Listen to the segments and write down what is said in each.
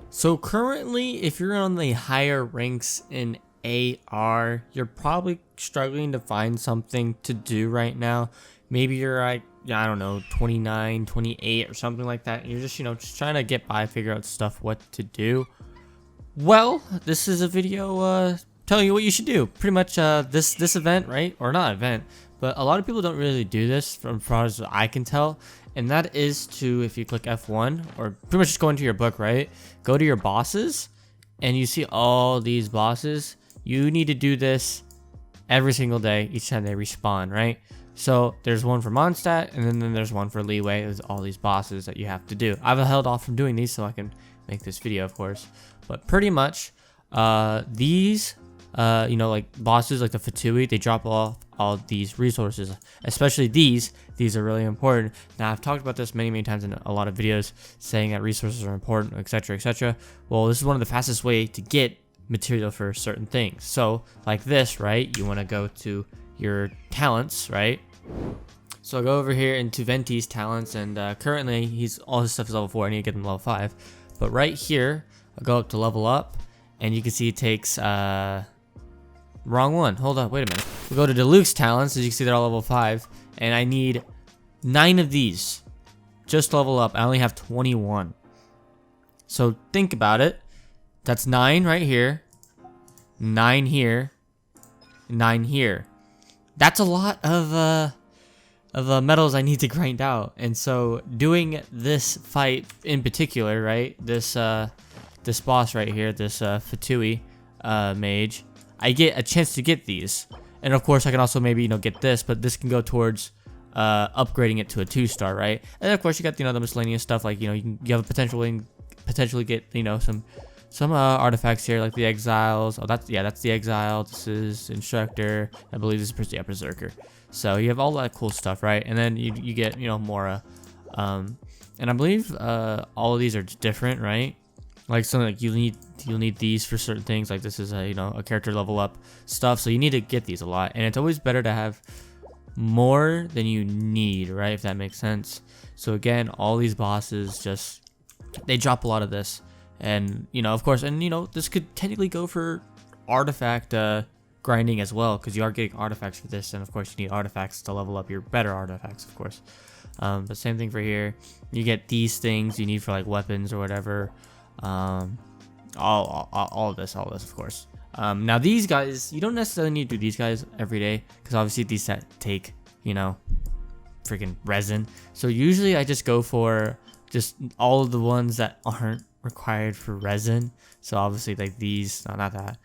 So currently, if you're on the higher ranks in AR, you're probably struggling to find something to do right now. Maybe you're like, yeah, I don't know, 29, 28 or something like that. You're just, just trying to get by, figure out stuff, what to do. Well, this is a video telling you what you should do. Pretty much this event, right? Or not event, but a lot of people don't really do this from far as I can tell. And that is to, if you click F1, or pretty much just go into your book, right? Go to your bosses, and you see all these bosses. You need to do this every single day, each time they respawn, right? So there's one for Mondstadt, and then there's one for Leeway. There's all these bosses that you have to do. I've held off from doing these so I can make this video, of course. But pretty much, these, like bosses like the Fatui, they drop off all these resources, especially these. These are really important. Now, I've talked about this many times in a lot of videos, saying that resources are important, etc., etc. Well, this is one of the fastest way to get material for certain things. So, like this, right? You want to go to your talents, right? So go over here into Venti's talents, and currently all his stuff is level 4. I need to get him level 5. But right here, I'll go up to level up, and you can see it takes wrong one. Hold on, wait a minute. We'll go to Deluxe talents. As you can see, they're all level 5, and I need 9 of these just to level up. I only have 21. So think about it. That's 9 right here, 9 here, 9 here. That's a lot of metals I need to grind out. And so doing this fight in particular, right? This boss right here, this Fatui mage, I get a chance to get these. And of course I can also maybe, get this, but this can go towards upgrading it to a 2-star, right? And of course you got, the miscellaneous stuff, like, you have a potentially get, some artifacts here, like the exiles. Oh, that's the exile. This is instructor. I believe this is berserker. So you have all that cool stuff, right? And then you get Mora, and I believe all of these are different, right? Like something like you'll need these for certain things. Like this is a character level up stuff. So you need to get these a lot, and it's always better to have more than you need, right? If that makes sense. So again, all these bosses they drop a lot of this. And of course, and this could technically go for artifact grinding as well, because you are getting artifacts for this, and of course you need artifacts to level up your better artifacts, of course. But same thing for here. You get these things you need for like weapons or whatever. All of this, of course. Now these guys, you don't necessarily need to do these guys every day, because obviously these that take freaking resin. So usually I just go for just all of the ones that aren't required for resin. So obviously like these, not that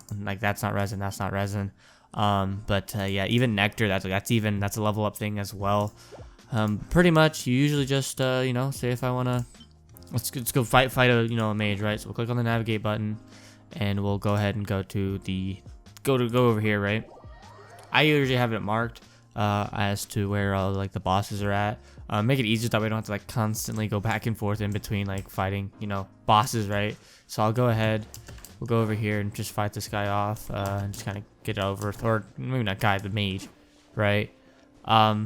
one. Like that's not resin, that's not resin. Yeah, even nectar, that's a level up thing as well. Pretty much you usually just say if I want to, let's go fight a mage, right? So we'll click on the navigate button, and we'll go ahead and go over here, right? I usually have it marked as to where all like the bosses are at. Make it easier, that way I don't have to like constantly go back and forth in between like fighting bosses, right? So I'll go ahead, we'll go over here and just fight this guy off, and just kind of get it over, or maybe not guy, the mage, right? Yeah,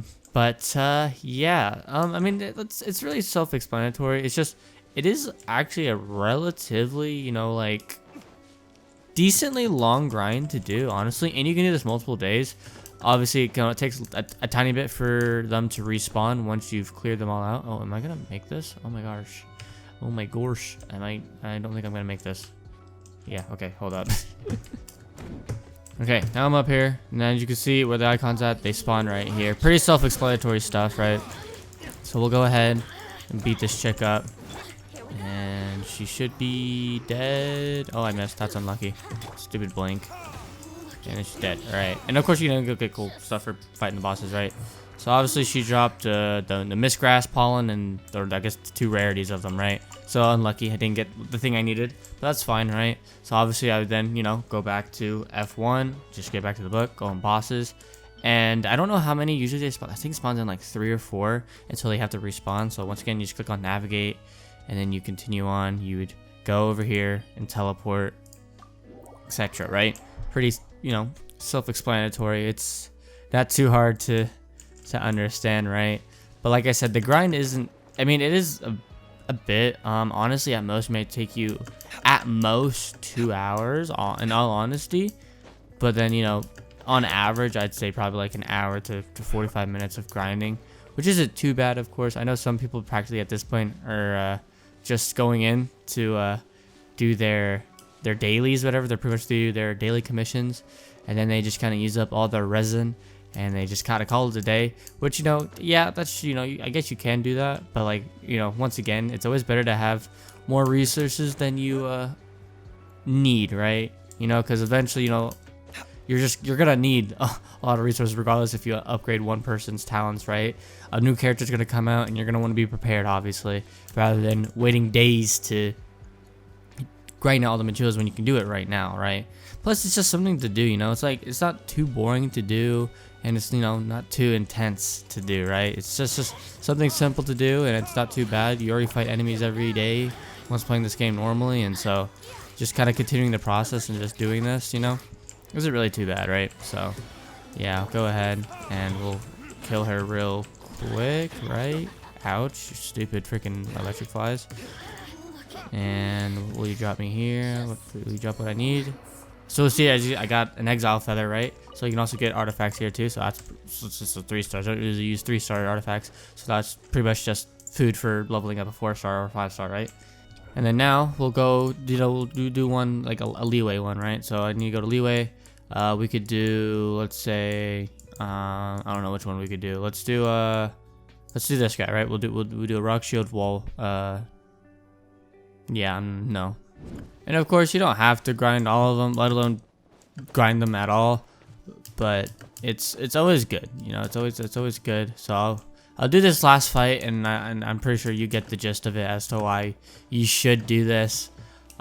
I mean it's really self-explanatory. It is actually a relatively like decently long grind to do, honestly, and you can do this multiple days. Obviously, it takes a tiny bit for them to respawn once you've cleared them all out. Oh, am I gonna make this? Oh my gosh. Oh my gosh. I don't think I'm gonna make this. Yeah, okay, hold up. Okay, now I'm up here. And as you can see where the icon's at, they spawn right here. Pretty self-explanatory stuff, right? So we'll go ahead and beat this chick up. And she should be dead. Oh, I missed. That's unlucky. Stupid blink. And she's dead. Alright. And of course you can go get cool stuff for fighting the bosses, right? So obviously she dropped the mistgrass pollen, or I guess 2 rarities of them, right? So unlucky, I didn't get the thing I needed. But that's fine, right? So obviously I would then, go back to F1, just get back to the book, go on bosses. And I don't know how many usually they spawn. I think it spawns in like 3 or 4 until they have to respawn. So once again, you just click on navigate, and then you continue on. You would go over here and teleport, etc., right? Pretty self-explanatory. It's not too hard to understand, right? But like I said, the grind isn't, I mean, it is a bit. Honestly, at most, it may take you at most 2 hours, in all honesty. But then, you know, on average, I'd say probably like an hour to 45 minutes of grinding, which isn't too bad, of course. I know some people practically at this point are just going in to do their dailies, whatever. They're pretty much do their daily commissions, and then they just kind of use up all their resin, and they just kind of call it a day. Which, you know, yeah, that's, you know, I guess you can do that, but like, you know, once again, it's always better to have more resources than you need, right? You know, because eventually, you know, you're gonna need a lot of resources regardless if you upgrade one person's talents, right? A new character's gonna come out, and you're gonna want to be prepared, obviously, rather than waiting days to grind out all the materials when you can do it right now, right? Plus, it's just something to do, you know. It's like, it's not too boring to do, and it's, you know, not too intense to do, right? It's just something simple to do, and it's not too bad. You already fight enemies every day once playing this game normally, and so just kind of continuing the process and just doing this, you know, isn't really too bad, right? So yeah, I'll go ahead and we'll kill her real quick, right? Ouch, you stupid freaking electric flies. And will you drop me here? Will you drop what I need? So see, I got an exile feather, right? So you can also get artifacts here too. So that's just a 3 stars. I don't usually use 3-star artifacts, so that's pretty much just food for leveling up a 4-star or 5-star, right? And then now we'll go, you know, we'll do one like a leeway one, right? So I need to go to leeway. We could do, let's say, I don't know which one we could do. Let's do this guy, right? We'll do a rock shield wall. Yeah, no. And of course, you don't have to grind all of them, let alone grind them at all. But it's always good, you know. It's always good. So I'll do this last fight, and I'm pretty sure you get the gist of it as to why you should do this.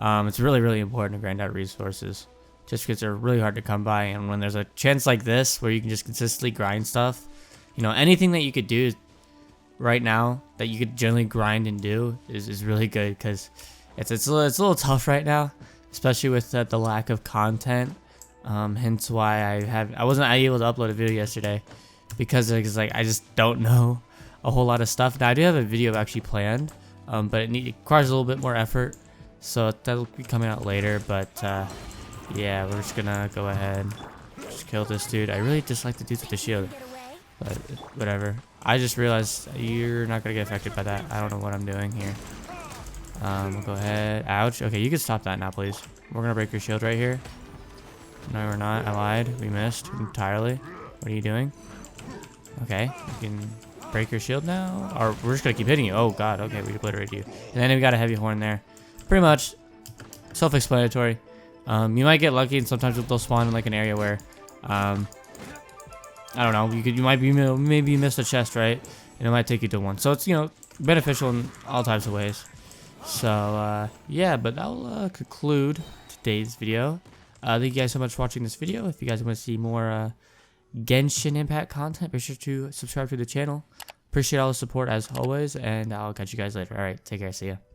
It's really important to grind out resources, just because they're really hard to come by. And when there's a chance like this where you can just consistently grind stuff, you know, anything that you could do right now that you could generally grind and do is really good, because it's a little tough right now, especially with the lack of content. Hence why I wasn't able to upload a video yesterday, because like I just don't know a whole lot of stuff. Now I do have a video actually planned, but it requires a little bit more effort, so that'll be coming out later. But yeah, we're just gonna go ahead, just kill this dude. I really dislike the dudes with the shield, but whatever. I just realized you're not gonna get affected by that. I don't know what I'm doing here. We'll go ahead. Ouch. Okay, you can stop that now, please. We're gonna break your shield right here. No, we're not. I lied. We missed entirely. What are you doing? Okay, you can break your shield now, or we're just gonna keep hitting you. Oh god. Okay, we obliterated you. And then we got a heavy horn there. Pretty much self-explanatory. You might get lucky, and sometimes they'll spawn in like an area where, I don't know. You might be, maybe you missed a chest, right? And it might take you to one. So it's, you know, beneficial in all types of ways. So yeah, but that'll conclude today's video. Thank you guys so much for watching this video. If you guys want to see more Genshin Impact content, be sure to subscribe to the channel. Appreciate all the support as always, and I'll catch you guys later. All right, take care. See ya.